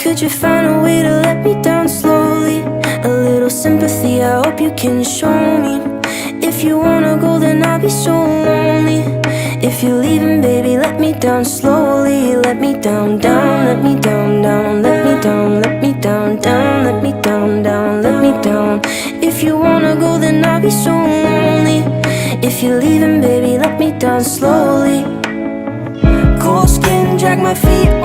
Could you find a way to let me down slowly? A little sympathy, I hope you can show me. If you wanna go, then I'll be so lonely. If you're leaving, baby, let me down slowly. Let me down, down, let me down, down, let me down, let me down, down, let me down, down, let me down. If you wanna go, then I'll be so lonely. If you're leaving, baby, let me down slowly. Cold skin, drag my feet